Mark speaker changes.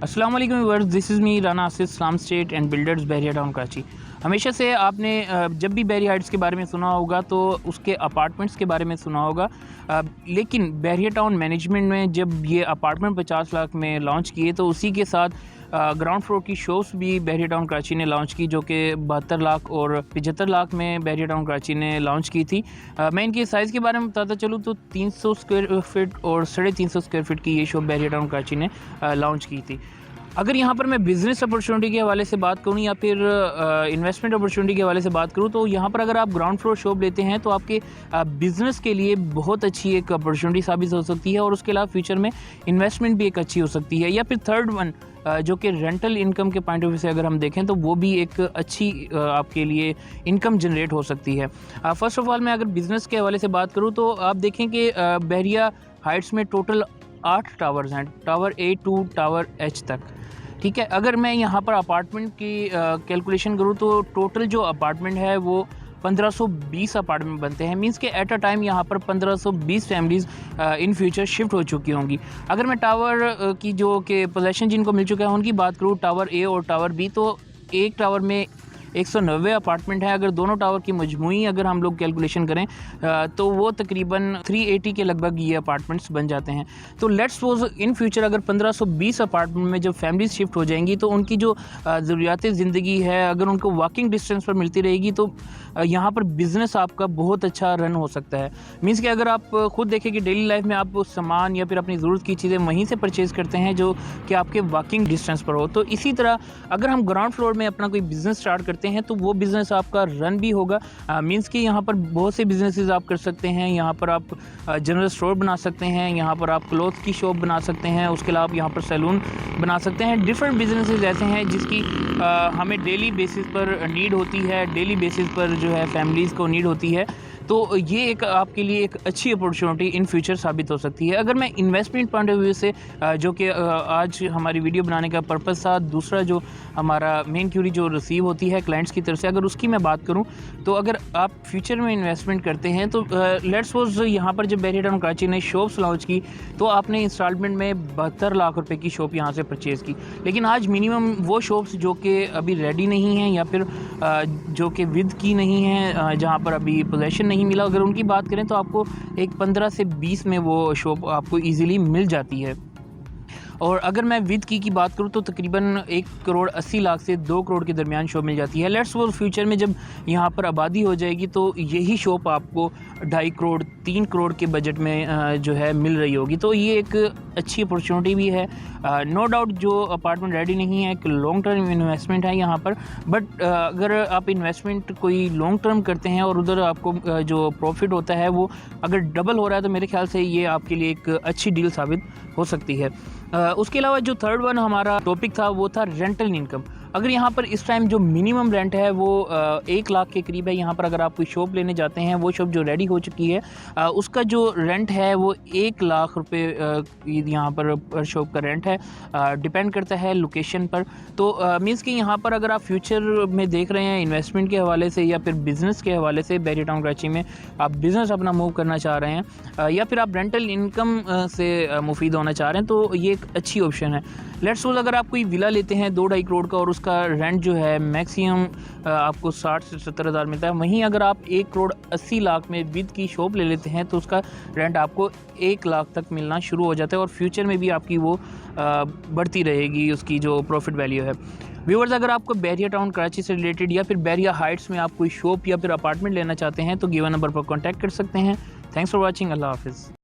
Speaker 1: अस्सलाम वालेकुम viewers, this is me Rana Asif, Islam state and builders Bahria town Karachi. हमेशा से आपने जब भी बहरिया हाइट्स के बारे में सुना होगा तो उसके अपार्टमेंट्स के बारे में सुना होगा, लेकिन बहरिया टाउन मैनेजमेंट में जब ये अपार्टमेंट 50 लाख में लॉन्च किए तो उसी के साथ ग्राउंड फ्लोर की शॉप्स भी बहरिया टाउन कराची ने लॉन्च की, जो कि 72 लाख और 75 लाख में बहरिया टाउन कराची ने लॉन्च की थी। मैं इनके साइज़ के बारे में बताता चलूँ तो 300 स्क्वायर फीट और 350 स्क्वायर फीट की ये शॉप बहरिया टाउन कराची ने लॉन्च की थी। अगर यहाँ पर मैं बिज़नेस अपॉर्चुनिटी के हवाले से बात करूँ या फिर इन्वेस्टमेंट अपॉर्चुनिटी के हवाले से बात करूँ तो यहाँ पर अगर आप ग्राउंड फ्लोर शॉप लेते हैं तो आपके बिज़नेस के लिए बहुत अच्छी एक अपॉर्चुनिटी साबित हो सकती है, और उसके अलावा फ्यूचर में इन्वेस्टमेंट भी एक अच्छी हो सकती है। या फिर थर्ड वन जो कि रेंटल इनकम के पॉइंट ऑफ व्यू से अगर हम देखें तो वो भी एक अच्छी आपके लिए इनकम जनरेट हो सकती है। फ़र्स्ट ऑफ़ ऑल मैं अगर बिज़नेस के हवाले से बात करूँ तो आप देखें कि बहरिया हाइट्स में टोटल 8 टावर्स हैं, tower A to tower H तक। ठीक है, अगर मैं यहाँ पर अपार्टमेंट की कैलकुलेशन करूँ तो टोटल जो अपार्टमेंट है वो 1520 अपार्टमेंट बनते हैं। मींस के एट अ टाइम यहाँ पर 1520 फैमिलीज़ इन फ्यूचर शिफ्ट हो चुकी होंगी। अगर मैं टावर की जो कि पोजेसन जिनको मिल चुका है उनकी बात करूँ, टावर A और टावर B, तो एक टावर में 190 अपार्टमेंट है। अगर दोनों टावर की मजमूई अगर हम लोग कैलकुलेशन करें तो वो तकरीबन 380 के लगभग ये अपार्टमेंट्स बन जाते हैं। तो लेट्स सपोज इन फ्यूचर अगर 1520 अपार्टमेंट में जब फैमिलीज शिफ्ट हो जाएंगी तो उनकी जो ज़रूरियात ज़िंदगी है अगर उनको वॉकिंग डिस्टेंस पर मिलती रहेगी तो यहाँ पर बिज़नेस आपका बहुत अच्छा रन हो सकता है। मीन्स कि अगर आप खुद देखें कि डेली लाइफ में आप सामान या फिर अपनी ज़रूरत की चीज़ें वहीं से परचेज़ करते हैं जो कि आपके वॉकिंग डिस्टेंस पर हो, तो इसी तरह अगर हम ग्राउंड फ्लोर में अपना कोई बिज़नेस स्टार्ट करते हैं तो वो बिज़नेस आपका रन भी होगा। मींस कि यहाँ पर बहुत से बिज़नेसेस आप कर सकते हैं। यहाँ पर आप जनरल स्टोर बना सकते हैं, यहाँ पर आप क्लोथ की शॉप बना सकते हैं, उसके अलावा आप यहाँ पर सैलून बना सकते हैं। डिफरेंट बिज़नेसेस ऐसे हैं जिसकी हमें डेली बेसिस पर नीड होती है, डेली बेसिस पर जो है फैमिलीज़ को नीड होती है। तो ये एक आपके लिए एक अच्छी अपॉर्चुनिटी इन फ्यूचर साबित हो सकती है। अगर मैं इन्वेस्टमेंट पॉइंट ऑफ व्यू से जो कि आज हमारी वीडियो बनाने का पर्पस था, दूसरा जो हमारा मेन क्यूरी जो रिसीव होती है क्लाइंट्स की तरफ से, अगर उसकी मैं बात करूं तो अगर आप फ्यूचर में इन्वेस्टमेंट करते हैं तो लेट्स सपोज यहाँ पर जब बहरिया टाउन कराची ने शॉप्स लॉन्च की तो आपने इंस्टॉलमेंट में 72 लाख रुपए की शॉप यहाँ से परचेज़ की। लेकिन आज मिनिमम वो शॉप्स जो कि अभी रेडी नहीं हैं या फिर जो कि विद की नहीं हैं, जहाँ पर अभी पोजेसन नहीं मिला, अगर उनकी बात करें तो आपको एक 15 से 20 में वो शॉप आपको ईज़िली मिल जाती है। और अगर मैं विद की बात करूँ तो तकरीबन 1 करोड़ 80 लाख से 2 करोड़ के दरमियान शॉप मिल जाती है। लेट्स सपोज फ्यूचर में जब यहाँ पर आबादी हो जाएगी तो यही शॉप आपको 2.5 करोड़ 3 करोड़ के बजट में जो है मिल रही होगी। तो ये एक अच्छी अपॉर्चुनिटी भी है। नो डाउट जो अपार्टमेंट रेडी नहीं है, एक लॉन्ग टर्म इन्वेस्टमेंट है यहाँ पर, बट अगर आप इन्वेस्टमेंट कोई लॉन्ग टर्म करते हैं और उधर आपको जो प्रॉफिट होता है वो अगर डबल हो रहा है तो मेरे ख्याल से ये आपके लिए एक अच्छी डील साबित हो सकती है। उसके अलावा जो थर्ड वन हमारा टॉपिक था वो था रेंटल इनकम। अगर यहाँ पर इस टाइम जो मिनिमम रेंट है वो 1 लाख के करीब है। यहाँ पर अगर आप कोई शॉप लेने जाते हैं, वो शॉप जो रेडी हो चुकी है उसका जो रेंट है वो 1 लाख रुपए यहाँ पर शॉप का रेंट है। डिपेंड करता है लोकेशन पर। तो मीन्स कि यहाँ पर अगर आप फ्यूचर में देख रहे हैं इन्वेस्टमेंट के हवाले से या फिर बिज़नेस के हवाले से, बहरिया टाउन कराची में आप बिज़नेस अपना मूव करना चाह रहे हैं या फिर आप रेंटल इनकम से मुफीद होना चाह रहे हैं तो ये एक अच्छी ऑप्शन है। लेट्स सपोज अगर आप कोई विला लेते हैं 2-2.5 करोड़ का और उसका रेंट जो है मैक्सिमम आपको 60 से 70 हज़ार मिलता है, वहीं अगर आप 1 करोड़ 80 लाख में विद की शॉप ले लेते हैं तो उसका रेंट आपको 1 लाख तक मिलना शुरू हो जाता है और फ्यूचर में भी आपकी वो बढ़ती रहेगी उसकी जो प्रॉफिट वैल्यू है। व्यूअर्स, अगर आपको बहरिया टाउन कराची से रिलेटेड या फिर बहरिया हाइट्स में आप कोई शॉप या फिर अपार्टमेंट लेना चाहते हैं तो गिवन नंबर पर कॉन्टैक्ट कर सकते हैं। Thanks for watching. अल्लाह हाफिज़।